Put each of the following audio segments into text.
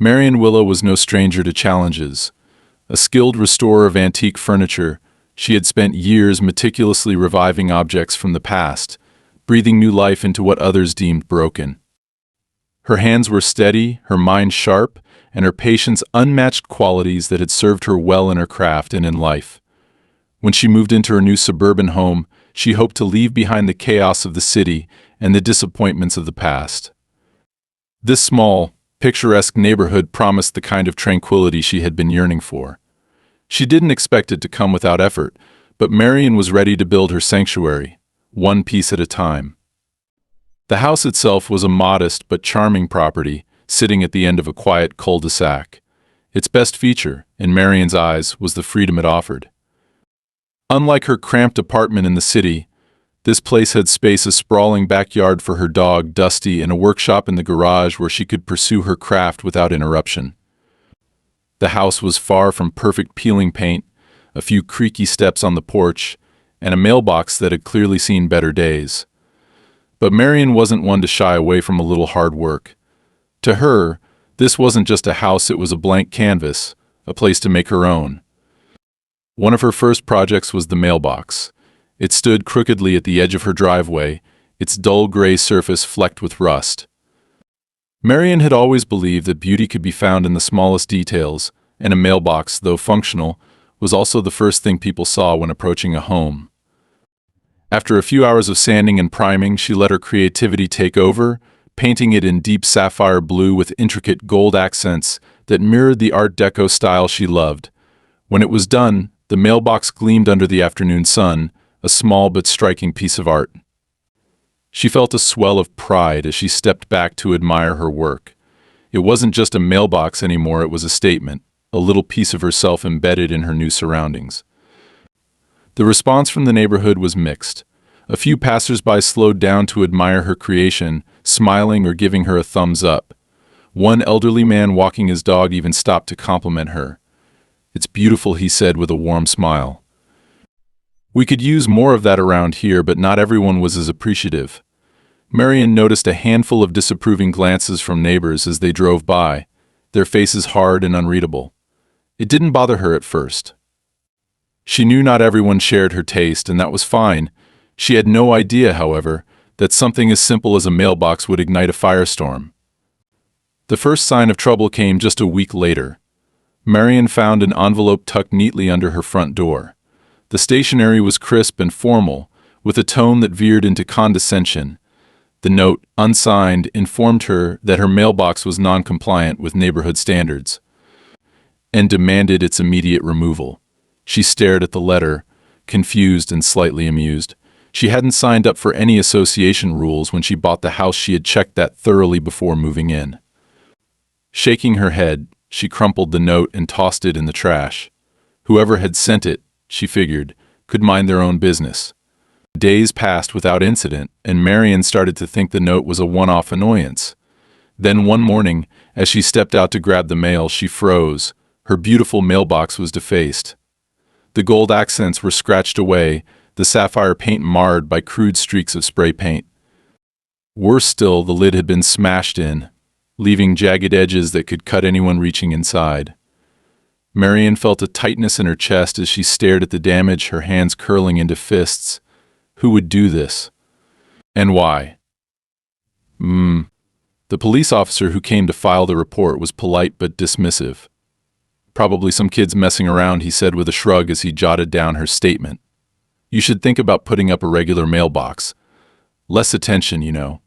Marion Willow was no stranger to challenges. A skilled restorer of antique furniture, she had spent years meticulously reviving objects from the past, breathing new life into what others deemed broken. Her hands were steady, her mind sharp, and her patience unmatched, qualities that had served her well in her craft and in life. When she moved into her new suburban home, she hoped to leave behind the chaos of the city and the disappointments of the past. This small, picturesque neighborhood promised the kind of tranquility she had been yearning for. She didn't expect it to come without effort, but Marion was ready to build her sanctuary, one piece at a time. The house itself was a modest but charming property, sitting at the end of a quiet cul-de-sac. Its best feature, in Marion's eyes, was the freedom it offered. Unlike her cramped apartment in the city, this place had space: a sprawling backyard for her dog, Dusty, and a workshop in the garage where she could pursue her craft without interruption. The house was far from perfect peeling paint, a few creaky steps on the porch, and a mailbox that had clearly seen better days. But Marion wasn't one to shy away from a little hard work. To her, this wasn't just a house, it was a blank canvas, a place to make her own. One of her first projects was the mailbox. It stood crookedly at the edge of her driveway, its dull gray surface flecked with rust. Marion had always believed that beauty could be found in the smallest details, and a mailbox, though functional, was also the first thing people saw when approaching a home. After a few hours of sanding and priming, she let her creativity take over, painting it in deep sapphire blue with intricate gold accents that mirrored the Art Deco style she loved. When it was done, the mailbox gleamed under the afternoon sun, a small but striking piece of art. She felt a swell of pride as she stepped back to admire her work. It wasn't just a mailbox anymore, it was a statement, a little piece of herself embedded in her new surroundings. The response from the neighborhood was mixed. A few passers-by slowed down to admire her creation, smiling or giving her a thumbs up. One elderly man walking his dog even stopped to compliment her. "It's beautiful," he said with a warm smile. "We could use more of that around here," but not everyone was as appreciative. Marion noticed a handful of disapproving glances from neighbors as they drove by, their faces hard and unreadable. It didn't bother her at first. She knew not everyone shared her taste, and that was fine. She had no idea, however, that something as simple as a mailbox would ignite a firestorm. The first sign of trouble came just a week later. Marion found an envelope tucked neatly under her front door. The stationery was crisp and formal, with a tone that veered into condescension. The note, unsigned, informed her that her mailbox was non-compliant with neighborhood standards and demanded its immediate removal. She stared at the letter, confused and slightly amused. She hadn't signed up for any association rules when she bought the house. She had checked that thoroughly before moving in. Shaking her head, she crumpled the note and tossed it in the trash. Whoever had sent it, she figured, could mind their own business. Days passed without incident, and Marion started to think the note was a one-off annoyance. Then one morning, as she stepped out to grab the mail, she froze. Her beautiful mailbox was defaced. The gold accents were scratched away, the sapphire paint marred by crude streaks of spray paint. Worse still, the lid had been smashed in, leaving jagged edges that could cut anyone reaching inside. Marion felt a tightness in her chest as she stared at the damage, her hands curling into fists. Who would do this? And why? The police officer who came to file the report was polite but dismissive. "Probably some kids messing around," he said with a shrug as he jotted down her statement. "You should think about putting up a regular mailbox. Less attention, you know."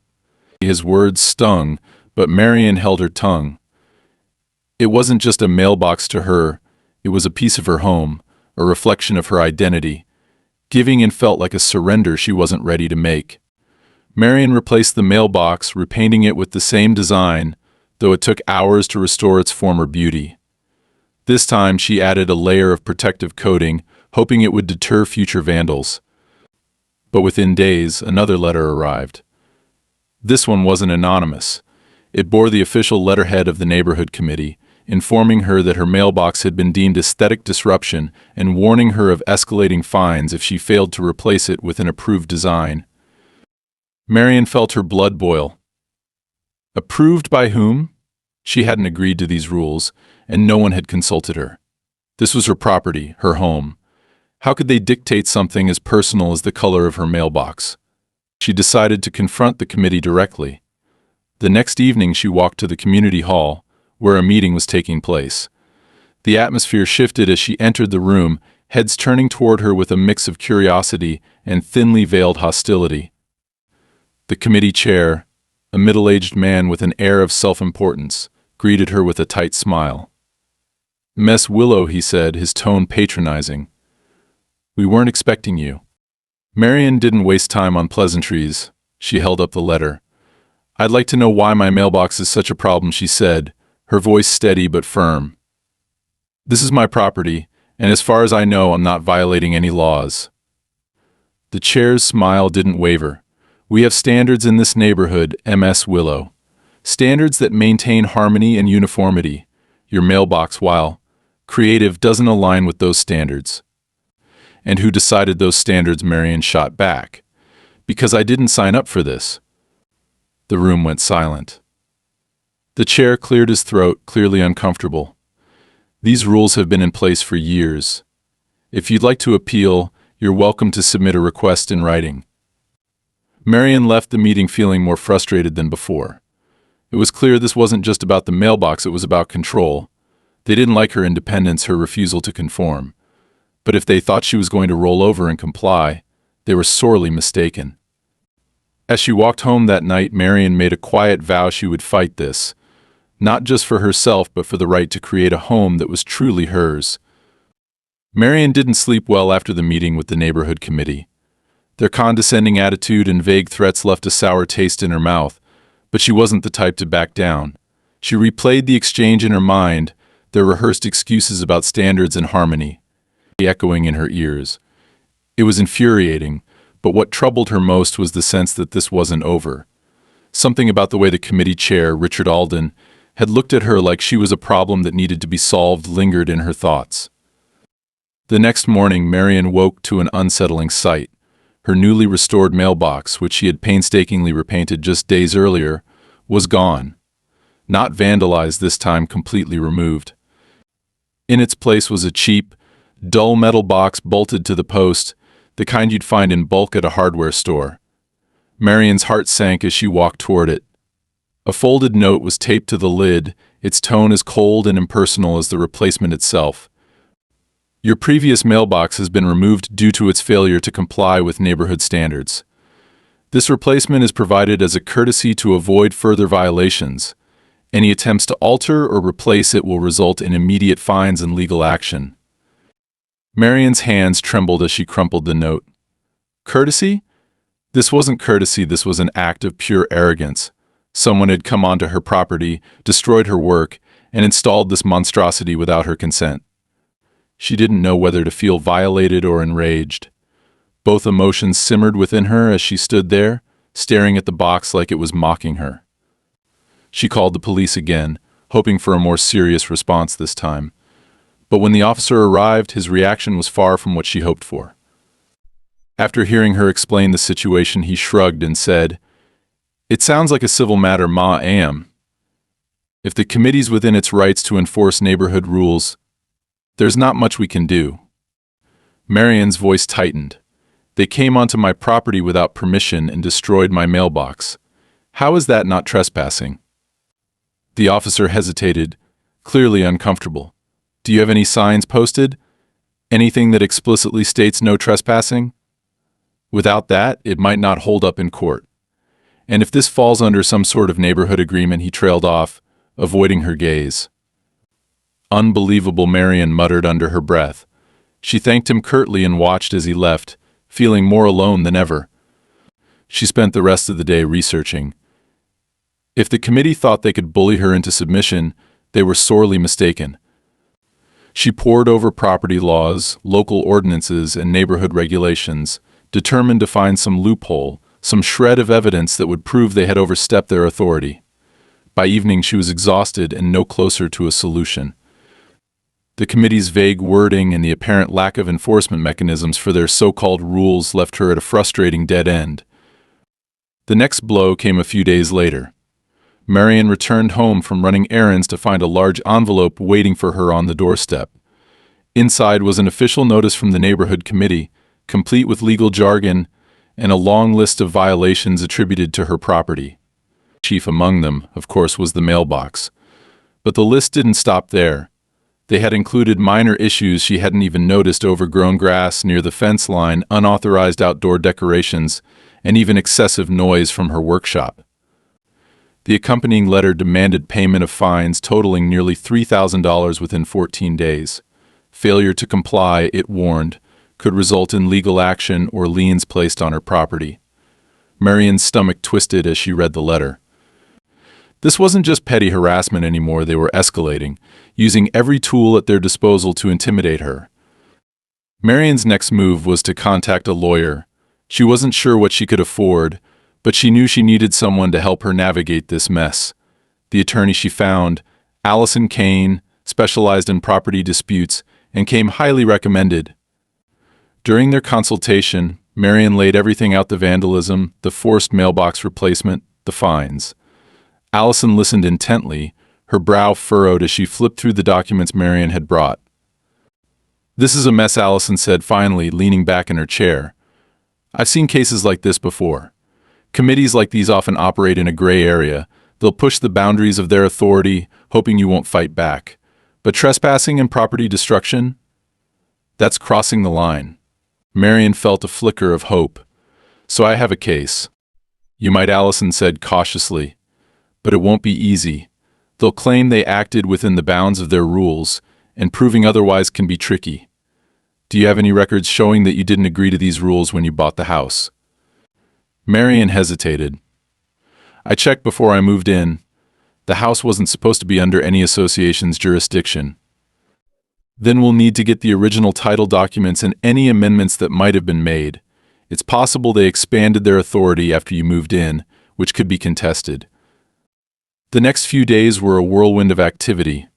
His words stung, but Marion held her tongue. It wasn't just a mailbox to her, it was a piece of her home, a reflection of her identity. Giving in felt like a surrender she wasn't ready to make. Marion replaced the mailbox, repainting it with the same design, though it took hours to restore its former beauty. This time she added a layer of protective coating, hoping it would deter future vandals. But within days, another letter arrived. This one wasn't anonymous. It bore the official letterhead of the neighborhood committee, informing her that her mailbox had been deemed aesthetic disruption and warning her of escalating fines if she failed to replace it with an approved design. Marion felt her blood boil. Approved by whom? She hadn't agreed to these rules, and no one had consulted her. This was her property, her home. How could they dictate something as personal as the color of her mailbox? She decided to confront the committee directly. The next evening she walked to the community hall, where a meeting was taking place. The atmosphere shifted as she entered the room, heads turning toward her with a mix of curiosity and thinly veiled hostility. The committee chair, a middle-aged man with an air of self-importance, greeted her with a tight smile. "Miss Willow," he said, his tone patronizing. "We weren't expecting you." Marian didn't waste time on pleasantries. She held up the letter. "I'd like to know why my mailbox is such a problem," she said, her voice steady but firm. "This is my property, and as far as I know, I'm not violating any laws." The chair's smile didn't waver. "We have standards in this neighborhood, Ms. Willow. Standards that maintain harmony and uniformity. Your mailbox, while creative, doesn't align with those standards." "And who decided those standards?" Marian shot back. "Because I didn't sign up for this." The room went silent. The chair cleared his throat, clearly uncomfortable. "These rules have been in place for years. If you'd like to appeal, you're welcome to submit a request in writing." Marian left the meeting feeling more frustrated than before. It was clear this wasn't just about the mailbox, it was about control. They didn't like her independence, her refusal to conform. But if they thought she was going to roll over and comply, they were sorely mistaken. As she walked home that night, Marian made a quiet vow she would fight this, not just for herself but for the right to create a home that was truly hers. Marian didn't sleep well after the meeting with the neighborhood committee. Their condescending attitude and vague threats left a sour taste in her mouth, but she wasn't the type to back down. She replayed the exchange in her mind, their rehearsed excuses about standards and harmony, echoing in her ears. It was infuriating, but what troubled her most was the sense that this wasn't over. Something about the way the committee chair, Richard Alden, had looked at her like she was a problem that needed to be solved lingered in her thoughts. The next morning, Marian woke to an unsettling sight. Her newly restored mailbox, which she had painstakingly repainted just days earlier, was gone. Not vandalized this time, completely removed. In its place was a cheap, dull metal box bolted to the post, the kind you'd find in bulk at a hardware store. Marian's heart sank as she walked toward it. A folded note was taped to the lid, its tone as cold and impersonal as the replacement itself. "Your previous mailbox has been removed due to its failure to comply with neighborhood standards. This replacement is provided as a courtesy to avoid further violations. Any attempts to alter or replace it will result in immediate fines and legal action." Marian's hands trembled as she crumpled the note. Courtesy? This wasn't courtesy, this was an act of pure arrogance. Someone had come onto her property, destroyed her work, and installed this monstrosity without her consent. She didn't know whether to feel violated or enraged. Both emotions simmered within her as she stood there, staring at the box like it was mocking her. She called the police again, hoping for a more serious response this time. But when the officer arrived, his reaction was far from what she hoped for. After hearing her explain the situation, he shrugged and said, "It sounds like a civil matter, ma'am. If the committee's within its rights to enforce neighborhood rules, there's not much we can do." Marian's voice tightened. "They came onto my property without permission and destroyed my mailbox. How is that not trespassing?" The officer hesitated, clearly uncomfortable. "Do you have any signs posted? Anything that explicitly states no trespassing?" "Without that, it might not hold up in court. And if this falls under some sort of neighborhood agreement," he trailed off, avoiding her gaze. "Unbelievable," Marian muttered under her breath. She thanked him curtly and watched as he left, feeling more alone than ever. She spent the rest of the day researching. If the committee thought they could bully her into submission, they were sorely mistaken. She pored over property laws, local ordinances, and neighborhood regulations, determined to find some loophole, some shred of evidence that would prove they had overstepped their authority. By evening, she was exhausted and no closer to a solution. The committee's vague wording and the apparent lack of enforcement mechanisms for their so-called rules left her at a frustrating dead end. The next blow came a few days later. Marian returned home from running errands to find a large envelope waiting for her on the doorstep. Inside was an official notice from the neighborhood committee, complete with legal jargon and a long list of violations attributed to her property. Chief among them, of course, was the mailbox. But the list didn't stop there. They had included minor issues she hadn't even noticed: overgrown grass near the fence line, unauthorized outdoor decorations, and even excessive noise from her workshop. The accompanying letter demanded payment of fines totaling nearly $3,000 within 14 days. Failure to comply, it warned, could result in legal action or liens placed on her property. Marian's stomach twisted as she read the letter. This wasn't just petty harassment anymore. They were escalating, using every tool at their disposal to intimidate her. Marian's next move was to contact a lawyer. She wasn't sure what she could afford, but she knew she needed someone to help her navigate this mess. The attorney she found, Allison Kane, specialized in property disputes and came highly recommended. During their consultation, Marian laid everything out: the vandalism, the forced mailbox replacement, the fines. Allison listened intently, her brow furrowed as she flipped through the documents Marian had brought. "This is a mess," Allison said finally, leaning back in her chair. "I've seen cases like this before. Committees like these often operate in a gray area. They'll push the boundaries of their authority, hoping you won't fight back. But trespassing and property destruction? That's crossing the line." Marian felt a flicker of hope. "So I have a case." "You might," Allison said cautiously. "But it won't be easy. They'll claim they acted within the bounds of their rules, and proving otherwise can be tricky. Do you have any records showing that you didn't agree to these rules when you bought the house?" Marian hesitated. "I checked before I moved in. The house wasn't supposed to be under any association's jurisdiction." "Then we'll need to get the original title documents and any amendments that might have been made. It's possible they expanded their authority after you moved in, which could be contested." The next few days were a whirlwind of activity.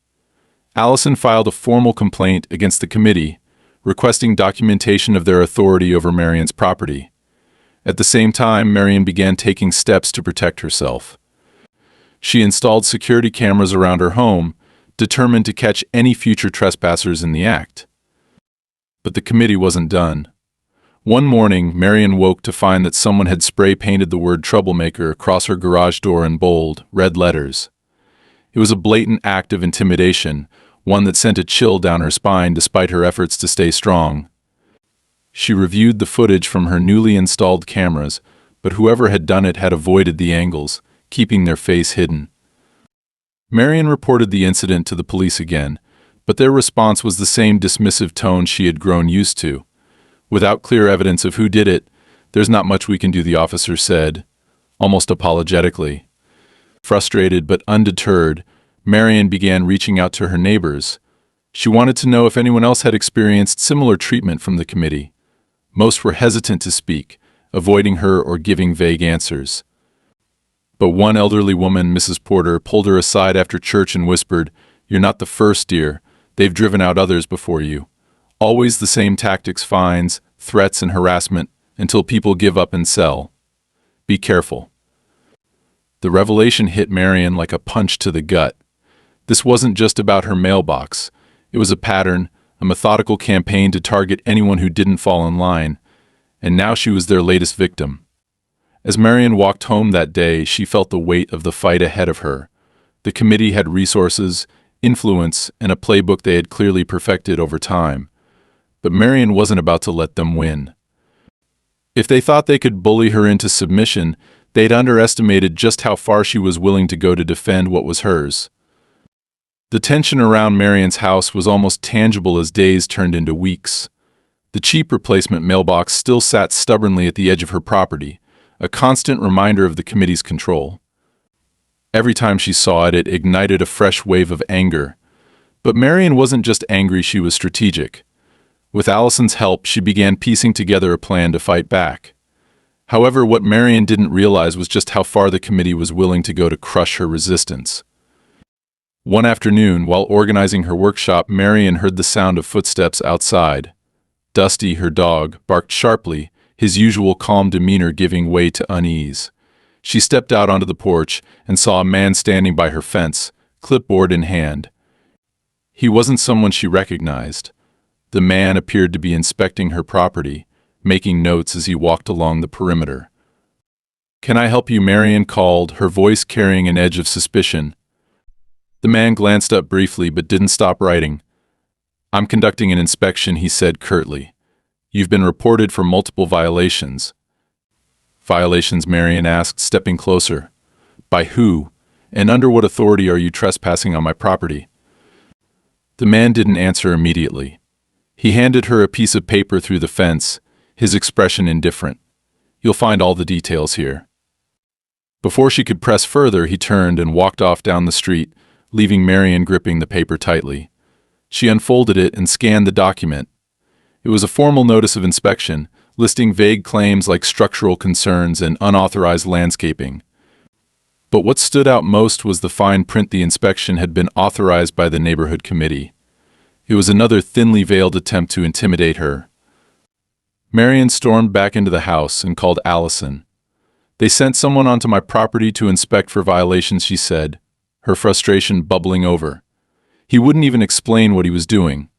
Allison filed a formal complaint against the committee, requesting documentation of their authority over Marian's property. At the same time, Marian began taking steps to protect herself. She installed security cameras around her home, determined to catch any future trespassers in the act. But the committee wasn't done. One morning, Marian woke to find that someone had spray-painted the word "troublemaker" across her garage door in bold, red letters. It was a blatant act of intimidation, one that sent a chill down her spine despite her efforts to stay strong. She reviewed the footage from her newly installed cameras, but whoever had done it had avoided the angles, keeping their face hidden. Marian reported the incident to the police again, but their response was the same dismissive tone she had grown used to. "Without clear evidence of who did it, there's not much we can do," the officer said, almost apologetically. Frustrated but undeterred, Marian began reaching out to her neighbors. She wanted to know if anyone else had experienced similar treatment from the committee. Most were hesitant to speak, avoiding her or giving vague answers. But one elderly woman, Mrs. Porter, pulled her aside after church and whispered, "You're not the first, dear. They've driven out others before you. Always the same tactics: fines, threats, and harassment, until people give up and sell. Be careful." The revelation hit Marian like a punch to the gut. This wasn't just about her mailbox. It was a pattern, a methodical campaign to target anyone who didn't fall in line, and now she was their latest victim. As Marian walked home that day, she felt the weight of the fight ahead of her. The committee had resources, influence, and a playbook they had clearly perfected over time. But Marian wasn't about to let them win. If they thought they could bully her into submission, they'd underestimated just how far she was willing to go to defend what was hers. The tension around Marian's house was almost tangible as days turned into weeks. The cheap replacement mailbox still sat stubbornly at the edge of her property, a constant reminder of the committee's control. Every time she saw it, it ignited a fresh wave of anger. But Marian wasn't just angry, she was strategic. With Allison's help, she began piecing together a plan to fight back. However, what Marian didn't realize was just how far the committee was willing to go to crush her resistance. One afternoon, while organizing her workshop, Marian heard the sound of footsteps outside. Dusty, her dog, barked sharply, his usual calm demeanor giving way to unease. She stepped out onto the porch and saw a man standing by her fence, clipboard in hand. He wasn't someone she recognized. The man appeared to be inspecting her property, making notes as he walked along the perimeter. "Can I help you?" Marion called, her voice carrying an edge of suspicion. The man glanced up briefly but didn't stop writing. "I'm conducting an inspection," he said curtly. "You've been reported for multiple violations." "Violations?" Marion asked, stepping closer. "By who? And under what authority are you trespassing on my property?" The man didn't answer immediately. He handed her a piece of paper through the fence, his expression indifferent. "You'll find all the details here." Before she could press further, he turned and walked off down the street, leaving Marion gripping the paper tightly. She unfolded it and scanned the document. It was a formal notice of inspection, listing vague claims like structural concerns and unauthorized landscaping. But what stood out most was the fine print. The inspection had been authorized by the neighborhood committee. It was another thinly veiled attempt to intimidate her. Marion stormed back into the house and called Allison. "They sent someone onto my property to inspect for violations," she said, her frustration bubbling over. "He wouldn't even explain what he was doing."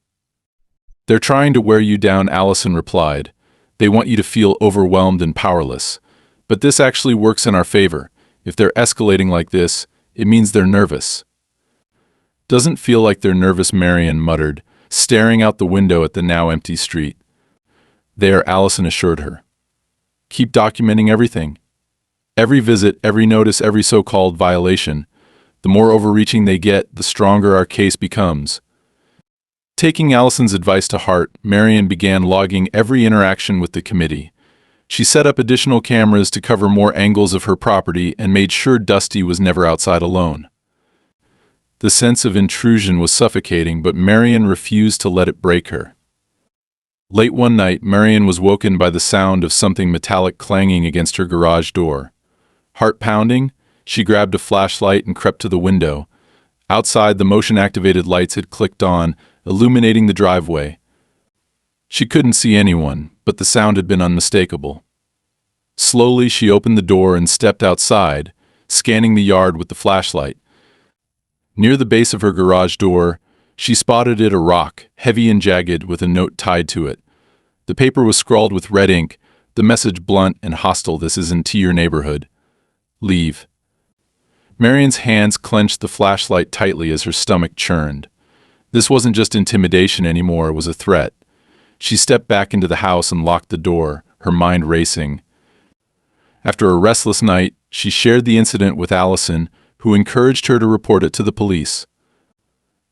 "They're trying to wear you down," Allison replied. "They want you to feel overwhelmed and powerless. But this actually works in our favor. If they're escalating like this, it means they're nervous." "Doesn't feel like they're nervous," Marion muttered, staring out the window at the now empty street. "They are," Allison assured her. "Keep documenting everything. Every visit, every notice, every so-called violation. The more overreaching they get, the stronger our case becomes." Taking Allison's advice to heart, Marion began logging every interaction with the committee. She set up additional cameras to cover more angles of her property and made sure Dusty was never outside alone. The sense of intrusion was suffocating, but Marion refused to let it break her. Late one night, Marion was woken by the sound of something metallic clanging against her garage door. Heart pounding, she grabbed a flashlight and crept to the window. Outside, the motion-activated lights had clicked on, illuminating the driveway. She couldn't see anyone, but the sound had been unmistakable. Slowly, she opened the door and stepped outside, scanning the yard with the flashlight. Near the base of her garage door, she spotted a rock, heavy and jagged, with a note tied to it. The paper was scrawled with red ink, the message blunt and hostile: "This isn't to your neighborhood. Leave." Marion's hands clenched the flashlight tightly as her stomach churned. This wasn't just intimidation anymore, it was a threat. She stepped back into the house and locked the door, her mind racing. After a restless night, she shared the incident with Allison, who encouraged her to report it to the police.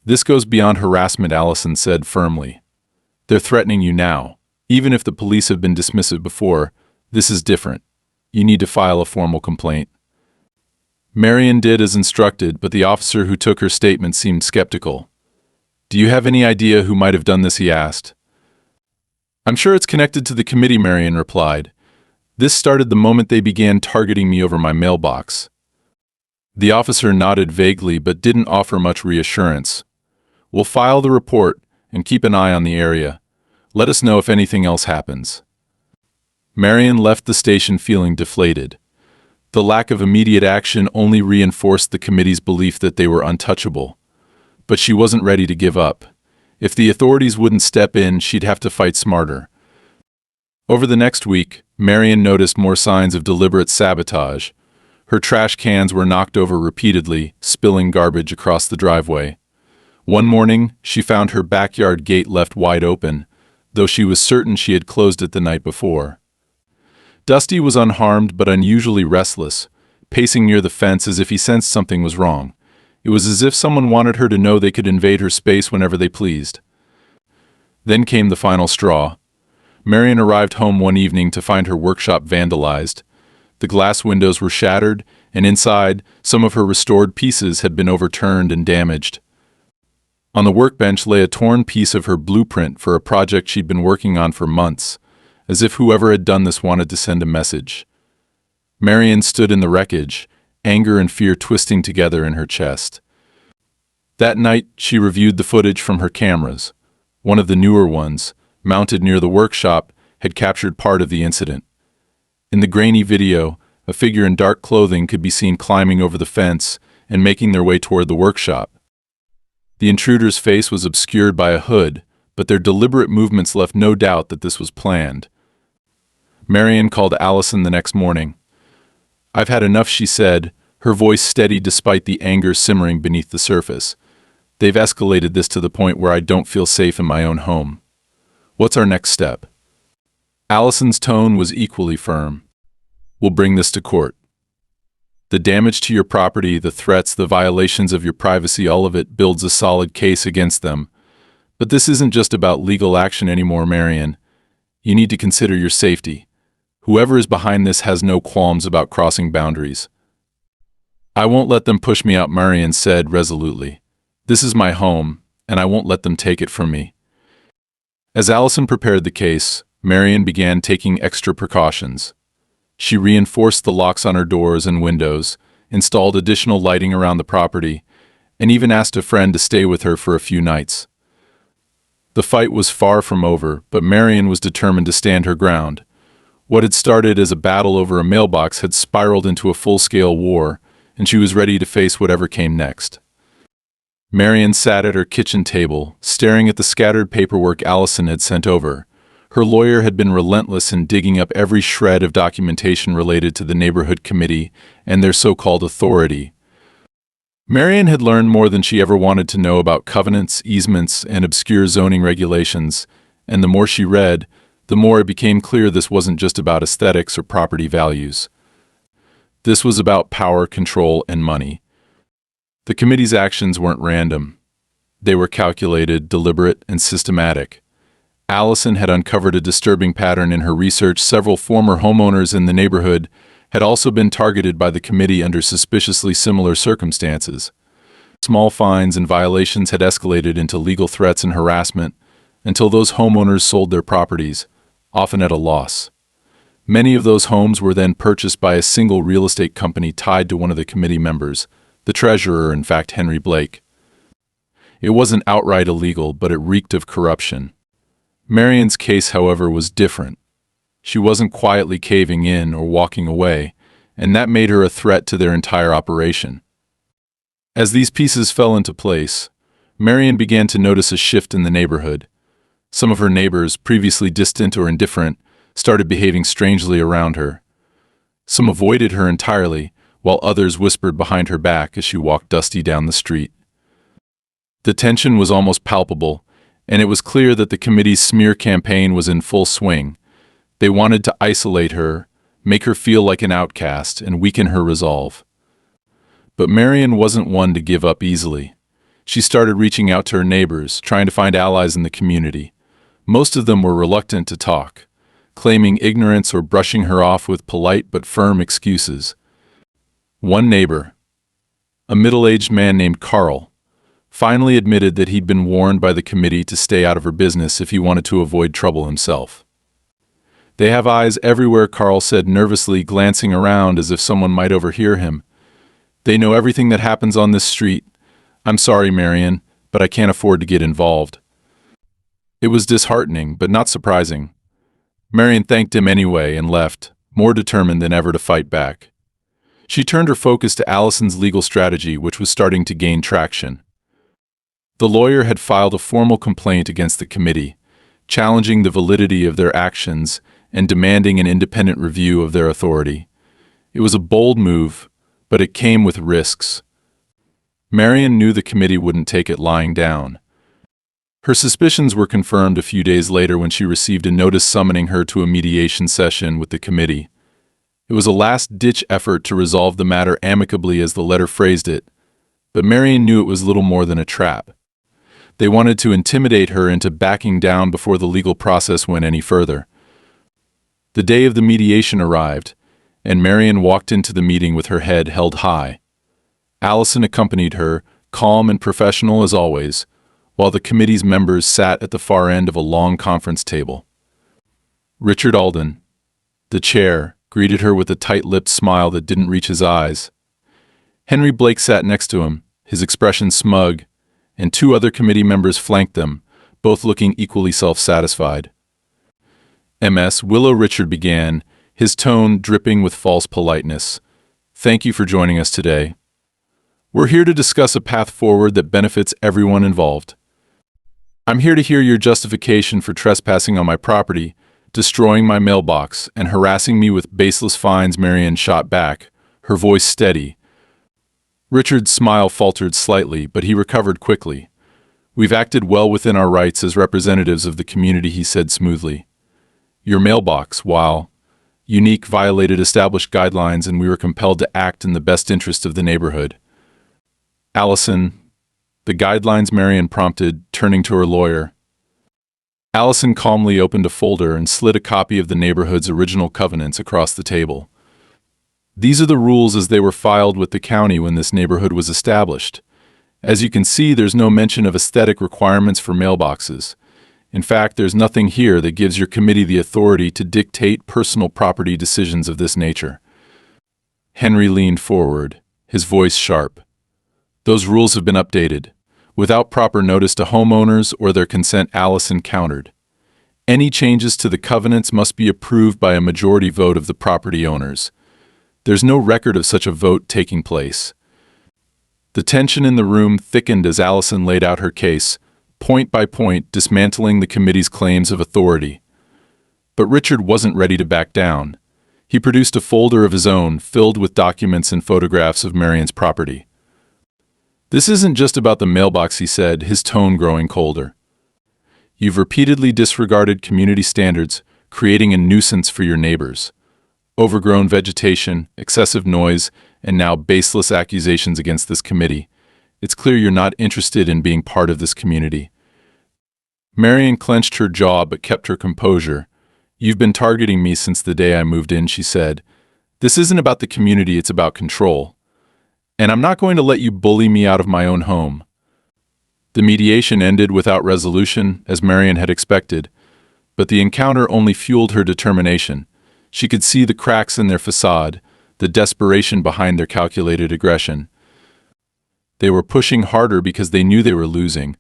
"This goes beyond harassment," Allison said firmly. "They're threatening you now. Even if the police have been dismissive before, this is different. You need to file a formal complaint." Marion did as instructed, but the officer who took her statement seemed skeptical. "Do you have any idea who might have done this?" he asked. "I'm sure it's connected to the committee," Marion replied. "This started the moment they began targeting me over my mailbox." The officer nodded vaguely but didn't offer much reassurance. "We'll file the report and keep an eye on the area. Let us know if anything else happens." Marion left the station feeling deflated. The lack of immediate action only reinforced the committee's belief that they were untouchable. But she wasn't ready to give up. If the authorities wouldn't step in, she'd have to fight smarter. Over the next week, Marion noticed more signs of deliberate sabotage. Her trash cans were knocked over repeatedly, spilling garbage across the driveway. One morning, she found her backyard gate left wide open, though she was certain she had closed it the night before. Dusty was unharmed but unusually restless, pacing near the fence as if he sensed something was wrong. It was as if someone wanted her to know they could invade her space whenever they pleased. Then came the final straw. Marion arrived home one evening to find her workshop vandalized. The glass windows were shattered, and inside, some of her restored pieces had been overturned and damaged. On the workbench lay a torn piece of her blueprint for a project she'd been working on for months, as if whoever had done this wanted to send a message. Marion stood in the wreckage, anger and fear twisting together in her chest. That night, she reviewed the footage from her cameras. One of the newer ones, mounted near the workshop, had captured part of the incident. In the grainy video, A figure in dark clothing could be seen climbing over the fence and making their way toward the workshop. The intruder's face was obscured by a hood, but their deliberate movements left no doubt that this was planned. Marian called Allison the next morning. "I've had enough," she said, her voice steady despite the anger simmering beneath the surface. "They've escalated this to the point where I don't feel safe in my own home. What's our next step?" Allison's tone was equally firm. "We'll bring this to court. The damage to your property, the threats, the violations of your privacy, all of it builds a solid case against them. But this isn't just about legal action anymore, Marian. You need to consider your safety. Whoever is behind this has no qualms about crossing boundaries." "I won't let them push me out," Marian said resolutely. "This is my home, and I won't let them take it from me." As Allison prepared the case, Marian began taking extra precautions. She reinforced the locks on her doors and windows, installed additional lighting around the property, and even asked a friend to stay with her for a few nights. The fight was far from over, but Marian was determined to stand her ground. What had started as a battle over a mailbox had spiraled into a full-scale war, and she was ready to face whatever came next. Marian sat at her kitchen table, staring at the scattered paperwork Allison had sent over. Her lawyer had been relentless in digging up every shred of documentation related to the neighborhood committee and their so-called authority. Marian had learned more than she ever wanted to know about covenants, easements, and obscure zoning regulations, and the more she read, the more it became clear this wasn't just about aesthetics or property values. This was about power, control, and money. The committee's actions weren't random. They were calculated, deliberate, and systematic. Allison had uncovered a disturbing pattern in her research. Several former homeowners in the neighborhood had also been targeted by the committee under suspiciously similar circumstances. Small fines and violations had escalated into legal threats and harassment until those homeowners sold their properties, often at a loss. Many of those homes were then purchased by a single real estate company tied to one of the committee members, the treasurer, in fact, Henry Blake. It wasn't outright illegal, but it reeked of corruption. Marian's case, however, was different. She wasn't quietly caving in or walking away, and that made her a threat to their entire operation. As these pieces fell into place, Marian began to notice a shift in the neighborhood. Some of her neighbors, previously distant or indifferent, started behaving strangely around her. Some avoided her entirely, while others whispered behind her back as she walked dusty down the street. The tension was almost palpable, and it was clear that the committee's smear campaign was in full swing. They wanted to isolate her, make her feel like an outcast, and weaken her resolve. But Marian wasn't one to give up easily. She started reaching out to her neighbors, trying to find allies in the community. Most of them were reluctant to talk, claiming ignorance or brushing her off with polite but firm excuses. One neighbor, a middle-aged man named Carl, finally admitted that he'd been warned by the committee to stay out of her business if he wanted to avoid trouble himself. "They have eyes everywhere," Carl said nervously, glancing around as if someone might overhear him. "They know everything that happens on this street. I'm sorry, Marian, but I can't afford to get involved." It was disheartening, but not surprising. Marian thanked him anyway and left, more determined than ever to fight back. She turned her focus to Allison's legal strategy, which was starting to gain traction. The lawyer had filed a formal complaint against the committee, challenging the validity of their actions and demanding an independent review of their authority. It was a bold move, but it came with risks. Marian knew the committee wouldn't take it lying down. Her suspicions were confirmed a few days later when she received a notice summoning her to a mediation session with the committee. It was a last-ditch effort to resolve the matter amicably, as the letter phrased it, but Marian knew it was little more than a trap. They wanted to intimidate her into backing down before the legal process went any further. The day of the mediation arrived, and Marian walked into the meeting with her head held high. Allison accompanied her, calm and professional as always, while the committee's members sat at the far end of a long conference table. Richard Alden, the chair, greeted her with a tight-lipped smile that didn't reach his eyes. Henry Blake sat next to him, his expression smug, and two other committee members flanked them, both looking equally self-satisfied. Willow Richard began, his tone dripping with false politeness. "Thank you for joining us today. We're here to discuss a path forward that benefits everyone involved. I'm here to hear your justification for trespassing on my property, destroying my mailbox, and harassing me with baseless fines," Marian shot back, her voice steady. Richard's smile faltered slightly, but he recovered quickly. "We've acted well within our rights as representatives of the community," he said smoothly. "Your mailbox, while unique, violated established guidelines, and we were compelled to act in the best interest of the neighborhood." "Allison," the guidelines, Marian prompted, turning to her lawyer. Allison calmly opened a folder and slid a copy of the neighborhood's original covenants across the table. "These are the rules as they were filed with the county when this neighborhood was established. As you can see, there's no mention of aesthetic requirements for mailboxes. In fact, there's nothing here that gives your committee the authority to dictate personal property decisions of this nature." Henry leaned forward, his voice sharp. "Those rules have been updated, without proper notice to homeowners or their consent," Allison countered. "Any changes to the covenants must be approved by a majority vote of the property owners. There's no record of such a vote taking place." The tension in the room thickened as Allison laid out her case, point by point dismantling the committee's claims of authority. But Richard wasn't ready to back down. He produced a folder of his own, filled with documents and photographs of Marian's property. "This isn't just about the mailbox," he said, his tone growing colder. "You've repeatedly disregarded community standards, creating a nuisance for your neighbors. Overgrown vegetation, excessive noise, and now baseless accusations against this committee. It's clear you're not interested in being part of this community." Marian clenched her jaw but kept her composure. "You've been targeting me since the day I moved in," she said. "This isn't about the community, it's about control. And I'm not going to let you bully me out of my own home." The mediation ended without resolution, as Marian had expected, but the encounter only fueled her determination. She could see the cracks in their facade, the desperation behind their calculated aggression. They were pushing harder because they knew they were losing.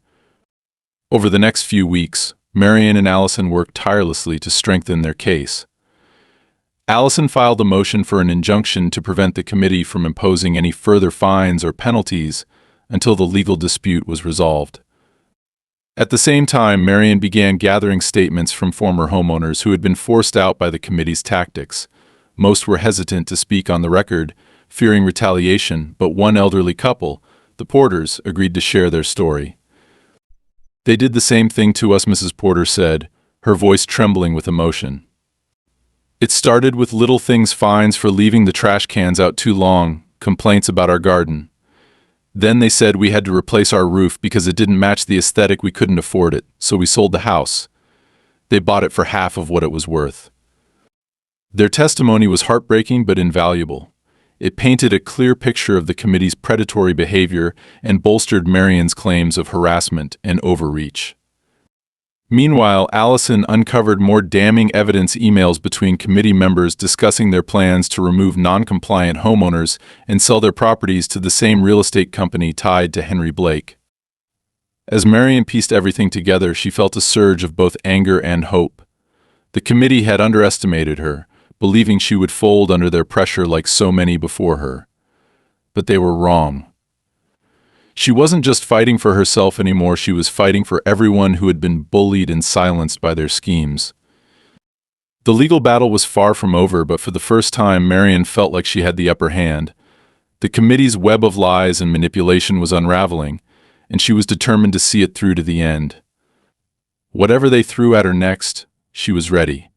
Over the next few weeks, Marian and Allison worked tirelessly to strengthen their case. Allison filed a motion for an injunction to prevent the committee from imposing any further fines or penalties until the legal dispute was resolved. At the same time, Marian began gathering statements from former homeowners who had been forced out by the committee's tactics. Most were hesitant to speak on the record, fearing retaliation, but one elderly couple, the Porters, agreed to share their story. "They did the same thing to us," Mrs. Porter said, her voice trembling with emotion. "It started with little things, fines for leaving the trash cans out too long, complaints about our garden. Then they said we had to replace our roof because it didn't match the aesthetic, we couldn't afford it, so we sold the house. They bought it for half of what it was worth." Their testimony was heartbreaking but invaluable. It painted a clear picture of the committee's predatory behavior and bolstered Marian's claims of harassment and overreach. Meanwhile, Allison uncovered more damning evidence: emails between committee members discussing their plans to remove non-compliant homeowners and sell their properties to the same real estate company tied to Henry Blake. As Marian pieced everything together, she felt a surge of both anger and hope. The committee had underestimated her, believing she would fold under their pressure like so many before her. But they were wrong. She wasn't just fighting for herself anymore, she was fighting for everyone who had been bullied and silenced by their schemes. The legal battle was far from over, but for the first time, Marian felt like she had the upper hand. The committee's web of lies and manipulation was unraveling, and she was determined to see it through to the end. Whatever they threw at her next, she was ready.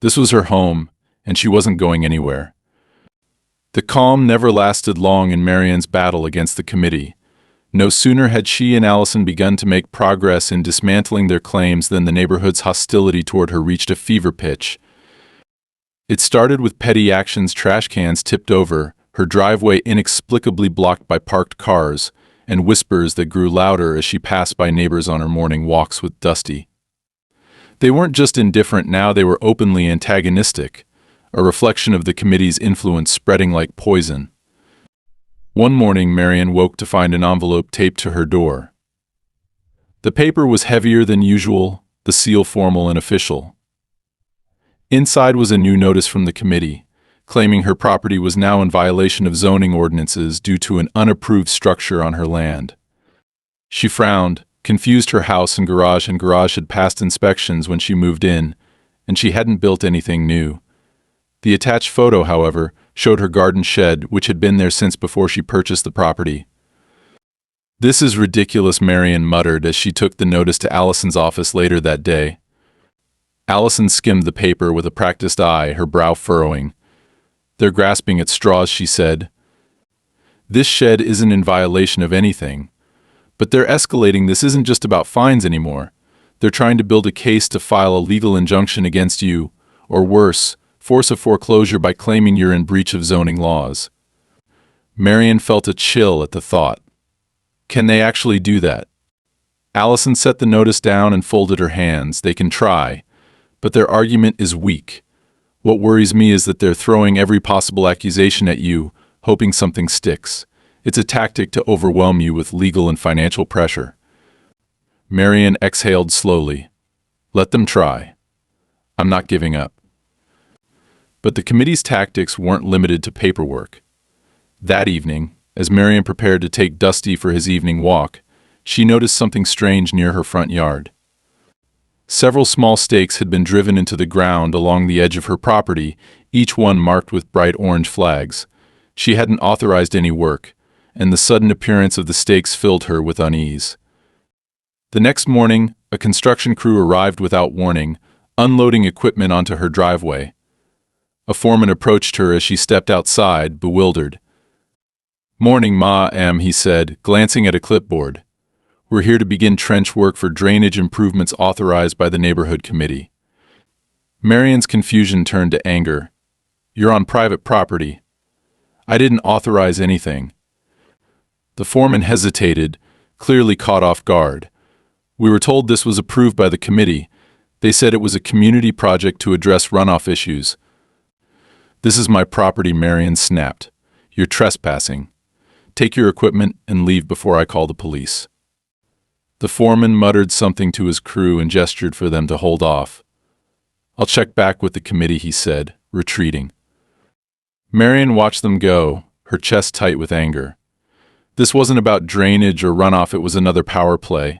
This was her home, and she wasn't going anywhere. The calm never lasted long in Marian's battle against the committee. No sooner had she and Allison begun to make progress in dismantling their claims than the neighborhood's hostility toward her reached a fever pitch. It started with petty actions: trash cans tipped over, her driveway inexplicably blocked by parked cars, and whispers that grew louder as she passed by neighbors on her morning walks with Dusty. They weren't just indifferent now, they were openly antagonistic, a reflection of the committee's influence spreading like poison. One morning, Marian woke to find an envelope taped to her door. The paper was heavier than usual, the seal formal and official. Inside was a new notice from the committee, claiming her property was now in violation of zoning ordinances due to an unapproved structure on her land. She frowned, confused. Her house and garage had passed inspections when she moved in, and she hadn't built anything new. The attached photo, however, showed her garden shed, which had been there since before she purchased the property. "This is ridiculous," Marion muttered as she took the notice to Allison's office later that day. Allison skimmed the paper with a practiced eye, her brow furrowing. "They're grasping at straws," she said. "This shed isn't in violation of anything. But they're escalating. This isn't just about fines anymore. They're trying to build a case to file a legal injunction against you, or worse, force a foreclosure by claiming you're in breach of zoning laws." Marion felt a chill at the thought. Can they actually do that? Allison set the notice down and folded her hands. They can try, but their argument is weak. What worries me is that they're throwing every possible accusation at you, hoping something sticks. It's a tactic to overwhelm you with legal and financial pressure. Marion exhaled slowly. Let them try. I'm not giving up. But the committee's tactics weren't limited to paperwork. That evening, as Marion prepared to take Dusty for his evening walk, she noticed something strange near her front yard. Several small stakes had been driven into the ground along the edge of her property, each one marked with bright orange flags. She hadn't authorized any work, and the sudden appearance of the stakes filled her with unease. The next morning, a construction crew arrived without warning, unloading equipment onto her driveway. A foreman approached her as she stepped outside, bewildered. "Morning, Ma," he said, glancing at a clipboard. "We're here to begin trench work for drainage improvements authorized by the neighborhood committee." Marion's confusion turned to anger. "You're on private property. I didn't authorize anything." The foreman hesitated, clearly caught off guard. "We were told this was approved by the committee. They said it was a community project to address runoff issues." "This is my property," Marion snapped. "You're trespassing. Take your equipment and leave before I call the police." The foreman muttered something to his crew and gestured for them to hold off. "I'll check back with the committee," he said, retreating. Marion watched them go, her chest tight with anger. This wasn't about drainage or runoff, it was another power play,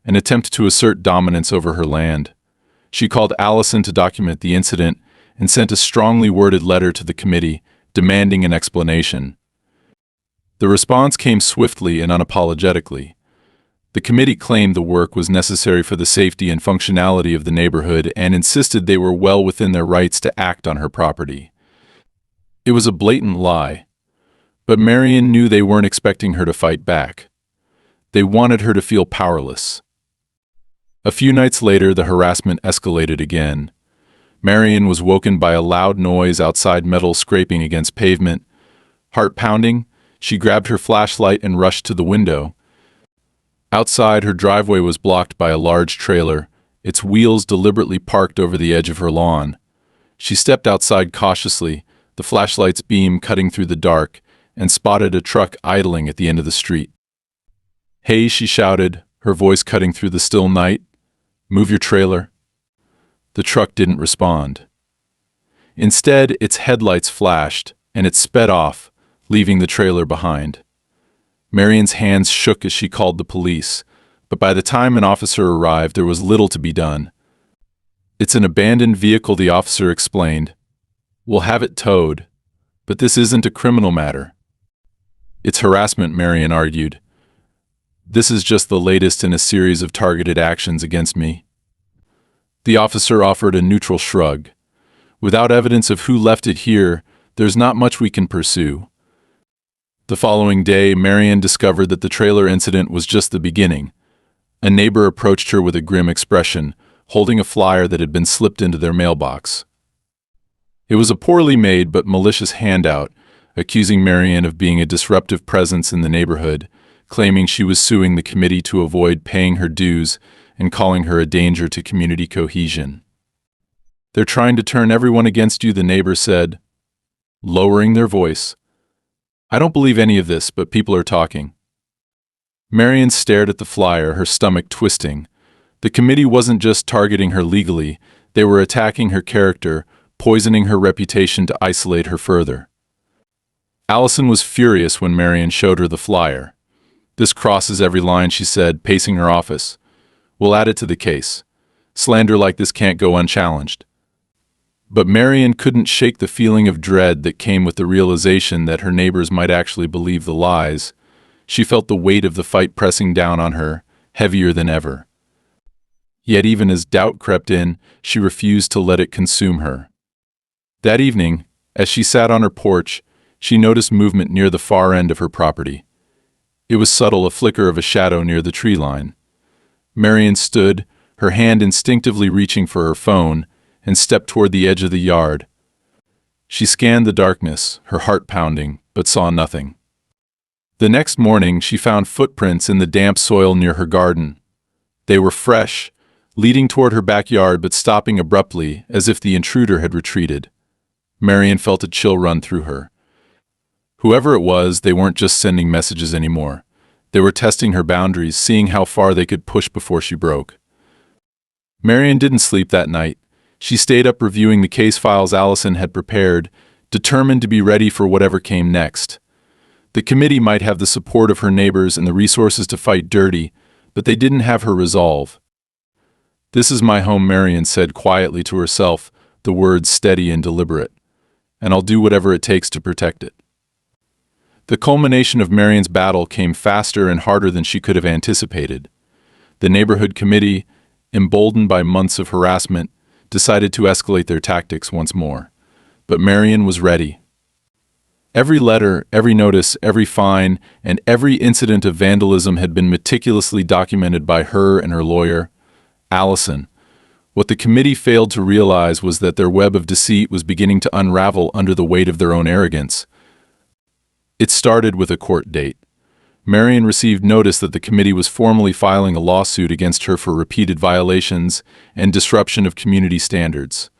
an attempt to assert dominance over her land. She called Allison to document the incident and sent a strongly worded letter to the committee, demanding an explanation. The response came swiftly and unapologetically. The committee claimed the work was necessary for the safety and functionality of the neighborhood and insisted they were well within their rights to act on her property. It was a blatant lie, but Marion knew they weren't expecting her to fight back. They wanted her to feel powerless. A few nights later, the harassment escalated again. Marion was woken by a loud noise outside, metal scraping against pavement. Heart pounding, she grabbed her flashlight and rushed to the window. Outside, her driveway was blocked by a large trailer, its wheels deliberately parked over the edge of her lawn. She stepped outside cautiously, the flashlight's beam cutting through the dark, and spotted a truck idling at the end of the street. "Hey," she shouted, her voice cutting through the still night. "Move your trailer." The truck didn't respond. Instead, its headlights flashed, and it sped off, leaving the trailer behind. Marion's hands shook as she called the police, but by the time an officer arrived, there was little to be done. "It's an abandoned vehicle," the officer explained. "We'll have it towed, but this isn't a criminal matter." "It's harassment," Marion argued. "This is just the latest in a series of targeted actions against me." The officer offered a neutral shrug. "Without evidence of who left it here, there's not much we can pursue." The following day, Marion discovered that the trailer incident was just the beginning. A neighbor approached her with a grim expression, holding a flyer that had been slipped into their mailbox. It was a poorly made but malicious handout, accusing Marion of being a disruptive presence in the neighborhood, claiming she was suing the committee to avoid paying her dues and calling her a danger to community cohesion. "They're trying to turn everyone against you," the neighbor said, lowering their voice. "I don't believe any of this, but people are talking." Marion stared at the flyer, her stomach twisting. The committee wasn't just targeting her legally, they were attacking her character, poisoning her reputation to isolate her further. Allison was furious when Marion showed her the flyer. "This crosses every line," she said, pacing her office. "We'll add it to the case. Slander like this can't go unchallenged." But Marion couldn't shake the feeling of dread that came with the realization that her neighbors might actually believe the lies. She felt the weight of the fight pressing down on her, heavier than ever. Yet even as doubt crept in, she refused to let it consume her. That evening, as she sat on her porch, she noticed movement near the far end of her property. It was subtle, a flicker of a shadow near the tree line. Marion stood, her hand instinctively reaching for her phone, and stepped toward the edge of the yard. She scanned the darkness, her heart pounding, but saw nothing. The next morning, she found footprints in the damp soil near her garden. They were fresh, leading toward her backyard but stopping abruptly as if the intruder had retreated. Marion felt a chill run through her. Whoever it was, they weren't just sending messages anymore. They were testing her boundaries, seeing how far they could push before she broke. Marion didn't sleep that night. She stayed up reviewing the case files Allison had prepared, determined to be ready for whatever came next. The committee might have the support of her neighbors and the resources to fight dirty, but they didn't have her resolve. "This is my home," Marion said quietly to herself, the words steady and deliberate. "And I'll do whatever it takes to protect it." The culmination of Marion's battle came faster and harder than she could have anticipated. The neighborhood committee, emboldened by months of harassment, decided to escalate their tactics once more. But Marion was ready. Every letter, every notice, every fine, and every incident of vandalism had been meticulously documented by her and her lawyer, Allison. What the committee failed to realize was that their web of deceit was beginning to unravel under the weight of their own arrogance. It started with a court date. Marion received notice that the committee was formally filing a lawsuit against her for repeated violations and disruption of community standards.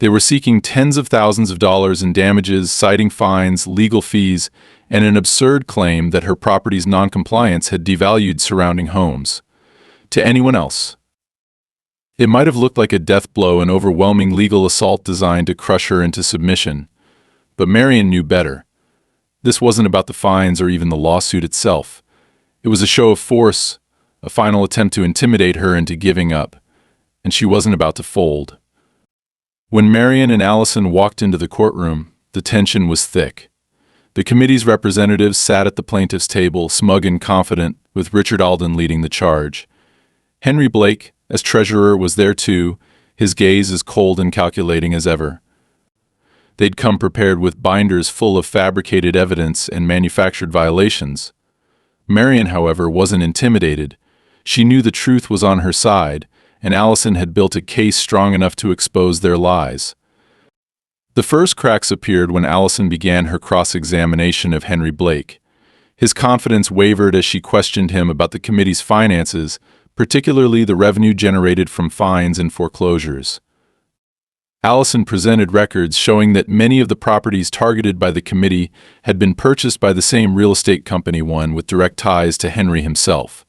They were seeking tens of thousands of dollars in damages, citing fines, legal fees, and an absurd claim that her property's noncompliance had devalued surrounding homes. To anyone else, it might have looked like a death blow, an overwhelming legal assault designed to crush her into submission. But Marion knew better. This wasn't about the fines or even the lawsuit itself. It was a show of force, a final attempt to intimidate her into giving up, and she wasn't about to fold. When Marion and Allison walked into the courtroom, the tension was thick. The committee's representatives sat at the plaintiff's table, smug and confident, with Richard Alden leading the charge. Henry Blake, as treasurer, was there too, his gaze as cold and calculating as ever. They'd come prepared with binders full of fabricated evidence and manufactured violations. Marion, however, wasn't intimidated. She knew the truth was on her side, and Allison had built a case strong enough to expose their lies. The first cracks appeared when Allison began her cross-examination of Henry Blake. His confidence wavered as she questioned him about the committee's finances, particularly the revenue generated from fines and foreclosures. Allison presented records showing that many of the properties targeted by the committee had been purchased by the same real estate company, one with direct ties to Henry himself.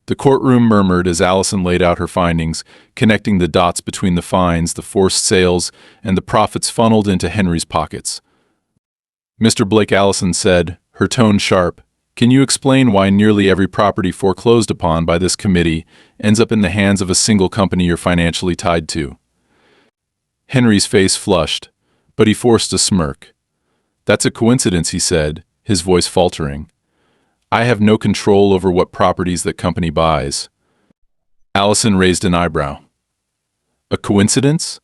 The courtroom murmured as Allison laid out her findings, connecting the dots between the fines, the forced sales, and the profits funneled into Henry's pockets. "Mr. Blake," Allison said, her tone sharp, "can you explain why nearly every property foreclosed upon by this committee ends up in the hands of a single company you're financially tied to?" Henry's face flushed, but he forced a smirk. "That's a coincidence," he said, his voice faltering. "I have no control over what properties that company buys." Allison raised an eyebrow. A coincidence?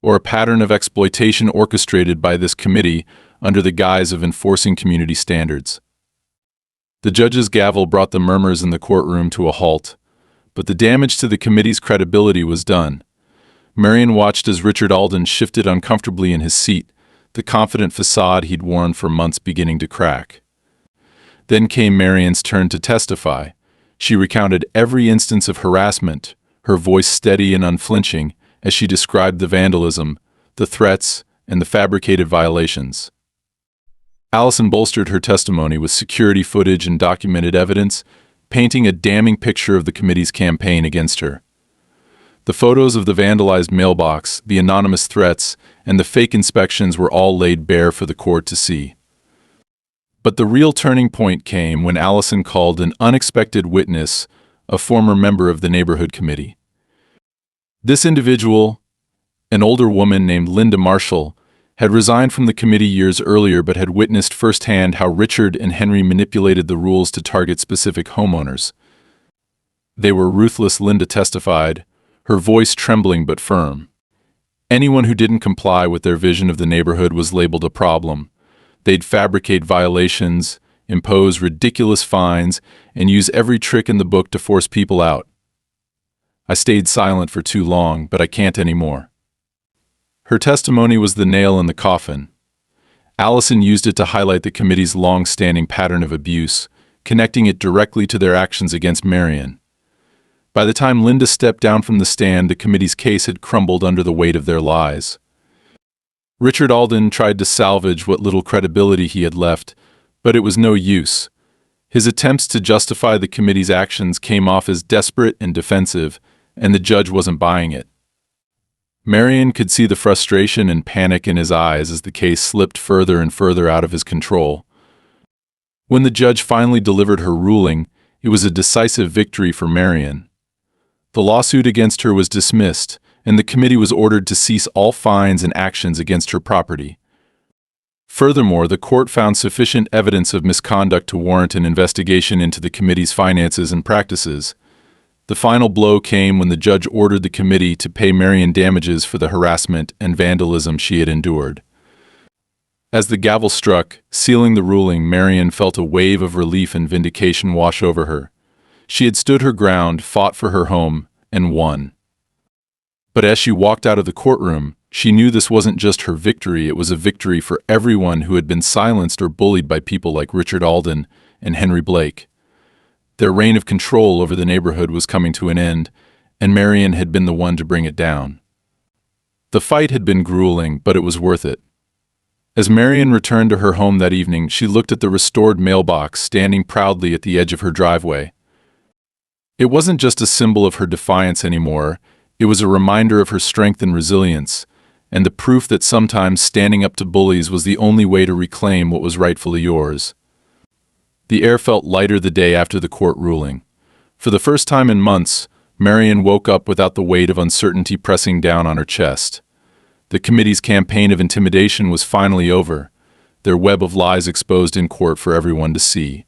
Or a pattern of exploitation orchestrated by this committee under the guise of enforcing community standards? The judge's gavel brought the murmurs in the courtroom to a halt, but the damage to the committee's credibility was done. Marion watched as Richard Alden shifted uncomfortably in his seat, the confident facade he'd worn for months beginning to crack. Then came Marion's turn to testify. She recounted every instance of harassment, her voice steady and unflinching as she described the vandalism, the threats, and the fabricated violations. Allison bolstered her testimony with security footage and documented evidence, painting a damning picture of the committee's campaign against her. The photos of the vandalized mailbox, the anonymous threats, and the fake inspections were all laid bare for the court to see. But the real turning point came when Allison called an unexpected witness, a former member of the neighborhood committee. This individual, an older woman named Linda Marshall, had resigned from the committee years earlier but had witnessed firsthand how Richard and Henry manipulated the rules to target specific homeowners. They were ruthless, Linda testified, her voice trembling but firm. Anyone who didn't comply with their vision of the neighborhood was labeled a problem. They'd fabricate violations, impose ridiculous fines, and use every trick in the book to force people out. I stayed silent for too long, but I can't anymore. Her testimony was the nail in the coffin. Allison used it to highlight the committee's long-standing pattern of abuse, connecting it directly to their actions against Marion. By the time Linda stepped down from the stand, the committee's case had crumbled under the weight of their lies. Richard Alden tried to salvage what little credibility he had left, but it was no use. His attempts to justify the committee's actions came off as desperate and defensive, and the judge wasn't buying it. Marion could see the frustration and panic in his eyes as the case slipped further and further out of his control. When the judge finally delivered her ruling, it was a decisive victory for Marion. The lawsuit against her was dismissed, and the committee was ordered to cease all fines and actions against her property. Furthermore, the court found sufficient evidence of misconduct to warrant an investigation into the committee's finances and practices. The final blow came when the judge ordered the committee to pay Marion damages for the harassment and vandalism she had endured. As the gavel struck, sealing the ruling, Marion felt a wave of relief and vindication wash over her. She had stood her ground, fought for her home, and won. But as she walked out of the courtroom, she knew this wasn't just her victory, it was a victory for everyone who had been silenced or bullied by people like Richard Alden and Henry Blake. Their reign of control over the neighborhood was coming to an end, and Marion had been the one to bring it down. The fight had been grueling, but it was worth it. As Marion returned to her home that evening, she looked at the restored mailbox standing proudly at the edge of her driveway. It wasn't just a symbol of her defiance anymore, it was a reminder of her strength and resilience, and the proof that sometimes standing up to bullies was the only way to reclaim what was rightfully yours. The air felt lighter the day after the court ruling. For the first time in months, Marion woke up without the weight of uncertainty pressing down on her chest. The committee's campaign of intimidation was finally over, their web of lies exposed in court for everyone to see.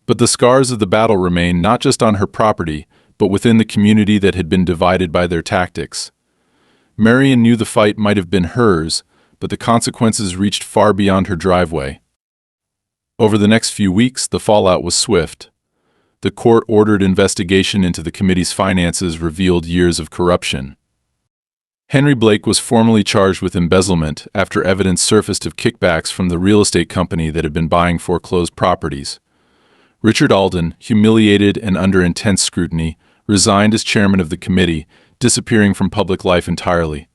But the scars of the battle remained not just on her property, but within the community that had been divided by their tactics. Marion knew the fight might have been hers, but the consequences reached far beyond her driveway. Over the next few weeks, the fallout was swift. The court-ordered investigation into the committee's finances revealed years of corruption. Henry Blake was formally charged with embezzlement after evidence surfaced of kickbacks from the real estate company that had been buying foreclosed properties. Richard Alden, humiliated and under intense scrutiny, resigned as chairman of the committee, disappearing from public life entirely.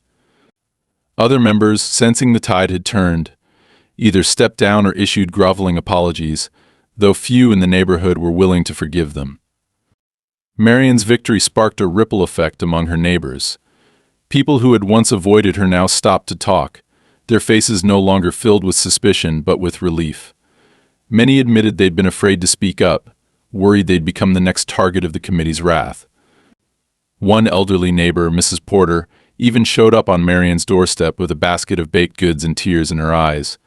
Other members, sensing the tide had turned, either stepped down or issued groveling apologies, though few in the neighborhood were willing to forgive them. Marion's victory sparked a ripple effect among her neighbors. People who had once avoided her now stopped to talk, their faces no longer filled with suspicion but with relief. Many admitted they'd been afraid to speak up, worried they'd become the next target of the committee's wrath. One elderly neighbor, Mrs. Porter, even showed up on Marion's doorstep with a basket of baked goods and tears in her eyes.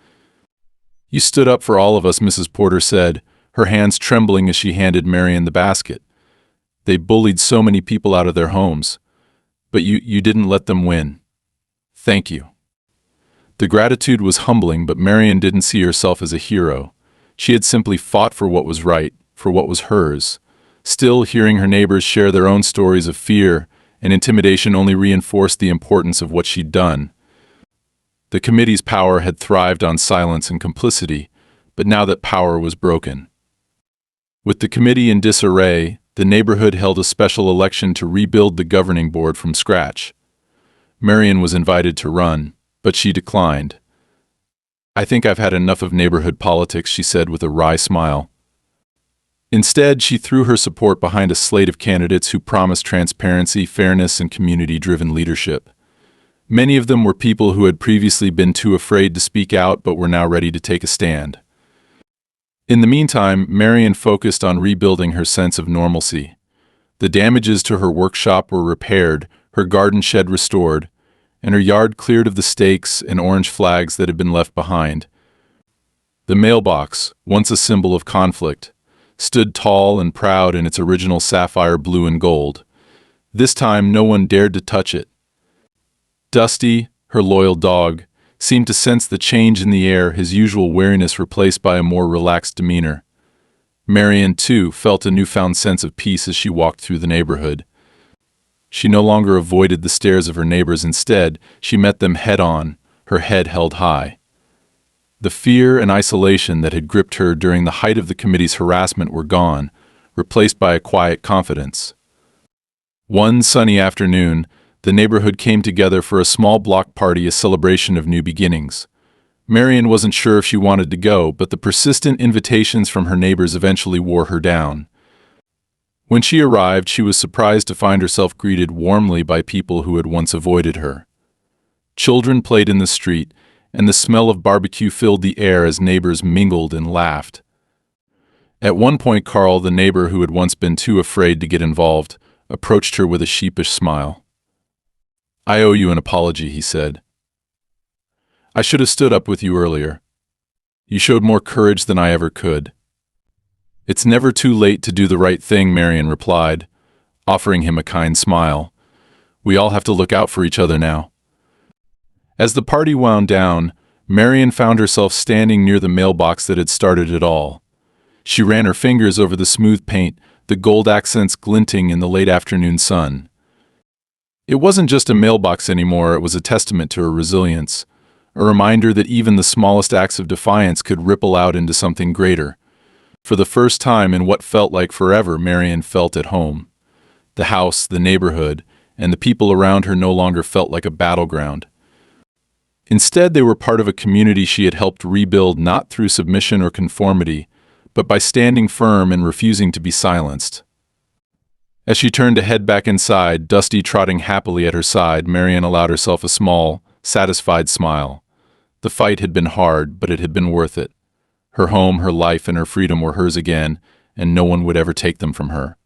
"You stood up for all of us," Mrs. Porter said, her hands trembling as she handed Marion the basket. "They bullied so many people out of their homes. But you didn't let them win. Thank you." The gratitude was humbling, but Marion didn't see herself as a hero. She had simply fought for what was right, for what was hers. Still, hearing her neighbors share their own stories of fear and intimidation only reinforced the importance of what she'd done. The committee's power had thrived on silence and complicity, but now that power was broken. With the committee in disarray, the neighborhood held a special election to rebuild the governing board from scratch. Marion was invited to run, but she declined. "I think I've had enough of neighborhood politics," she said with a wry smile. Instead, she threw her support behind a slate of candidates who promised transparency, fairness, and community-driven leadership. Many of them were people who had previously been too afraid to speak out but were now ready to take a stand. In the meantime, Marian focused on rebuilding her sense of normalcy. The damages to her workshop were repaired, her garden shed restored, and her yard cleared of the stakes and orange flags that had been left behind. The mailbox, once a symbol of conflict, stood tall and proud in its original sapphire blue and gold. This time no one dared to touch it. Dusty, her loyal dog, seemed to sense the change in the air, his usual wariness replaced by a more relaxed demeanor. Marian, too, felt a newfound sense of peace as she walked through the neighborhood. She no longer avoided the stares of her neighbors. Instead, she met them head-on, her head held high. The fear and isolation that had gripped her during the height of the committee's harassment were gone, replaced by a quiet confidence. One sunny afternoon, the neighborhood came together for a small block party, a celebration of new beginnings. Marian wasn't sure if she wanted to go, but the persistent invitations from her neighbors eventually wore her down. When she arrived, she was surprised to find herself greeted warmly by people who had once avoided her. Children played in the street, and the smell of barbecue filled the air as neighbors mingled and laughed. At one point, Carl, the neighbor who had once been too afraid to get involved, approached her with a sheepish smile. "I owe you an apology," he said. "I should have stood up with you earlier. You showed more courage than I ever could." "It's never too late to do the right thing," Marian replied, offering him a kind smile. "We all have to look out for each other now." As the party wound down, Marian found herself standing near the mailbox that had started it all. She ran her fingers over the smooth paint, the gold accents glinting in the late afternoon sun. It wasn't just a mailbox anymore, it was a testament to her resilience, a reminder that even the smallest acts of defiance could ripple out into something greater. For the first time in what felt like forever, Marian felt at home. The house, the neighborhood, and the people around her no longer felt like a battleground. Instead, they were part of a community she had helped rebuild, not through submission or conformity, but by standing firm and refusing to be silenced. As she turned to head back inside, Dusty trotting happily at her side, Marian allowed herself a small, satisfied smile. The fight had been hard, but it had been worth it. Her home, her life, and her freedom were hers again, and no one would ever take them from her.